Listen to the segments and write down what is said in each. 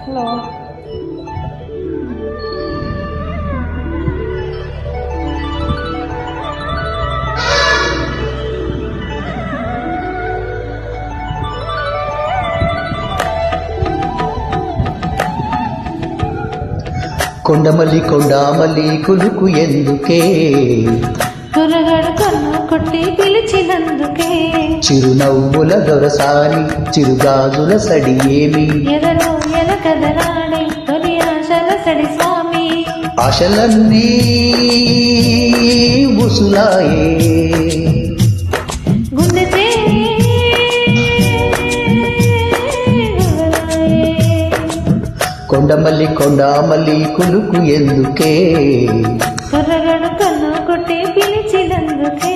hello కొండమల్లి కొండామల్లి కులుకు ఎందుకే కురగడు కన్ను కొట్టి పిలిచినందుకే చిరునవ్వుల దొరసాని చిరుగాజుల సడి ఏమి ఎదలో ఎలకదరాడే తొలి ఆశల సడి స్వామి ఆశలన్నీ ముసులాయే గుండెతే కొండమల్లి కొండామల్లి కులుకు ఎందుకే కుర్రగడు కన్ను కొట్టి పిలిచినందుకే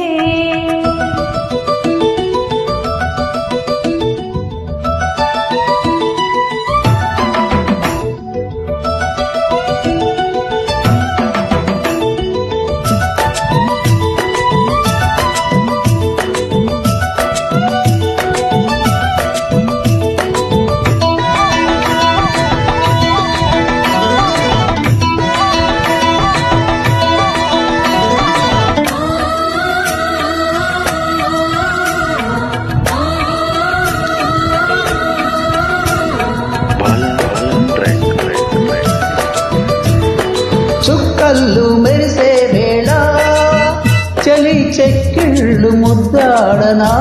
చుక్కళ్ళు మెరిసే వేళ చలి చెక్కిళ్ళు ముద్దాడనా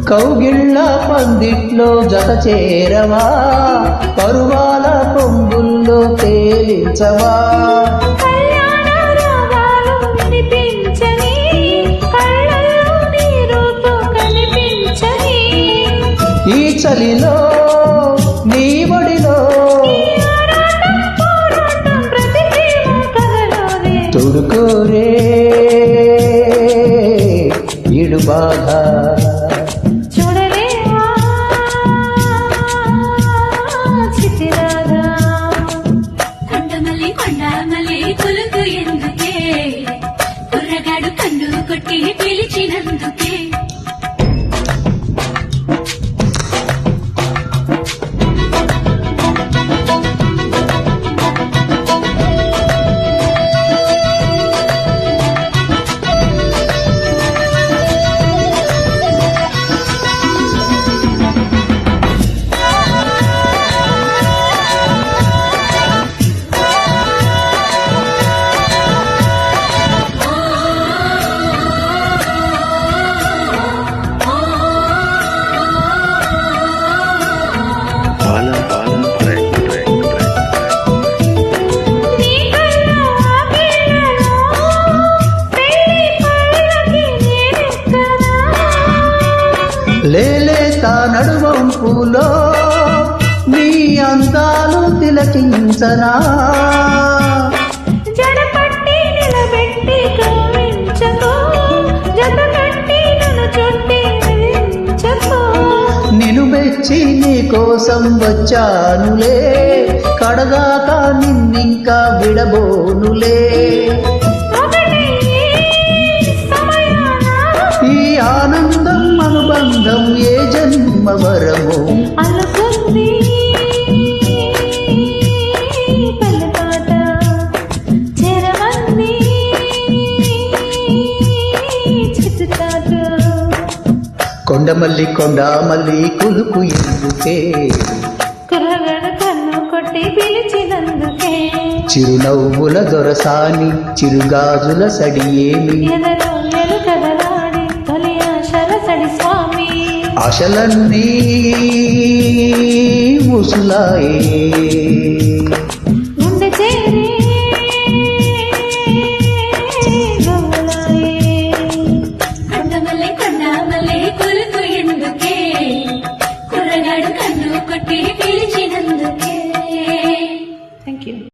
కౌగిళ్ళ పందిట్లో జత చేరవా పరువాల పొంగుల్లో తేలించవా ఈ చలిలో నీ ఒడిలో తొడుకోరే ఈడు బాధ చూడలేవా చితిరాదా కొండమల్లి కొండమల్లి కొలుకు ఎందుకే కుర్రగాడు కన్ను కొట్టి పిలిచినందుకే లేలేత నడువంపులో నీ అందాలు తిలకించనా జడపట్టి నిలబెట్టి కవ్వించకో జతకట్టి నన్ను చుట్టి నిలించకో నిన్ను మెచ్చి నీ కోసం వచ్చానులే కడదాకా నిన్నింకా విడబోనులే ఈ ఆనందం అనుబంధం ఏ జన్మ వరము అనుకుంది పల్లెపాట చెరవంది చిత్తుచాట కొండమల్లి కొండామల్లి కులుకు ఎందుకే కుర్రగడ కన్ను కొట్టి పిలిచినందుకే చిరునవ్వుల దొరసాని చిరుగాజుల సడి ఏమి ఎదలో ఎలుకదలాడి తొలి ఆశల సడి స్వామి ఆశలన్నీ ముసులాయే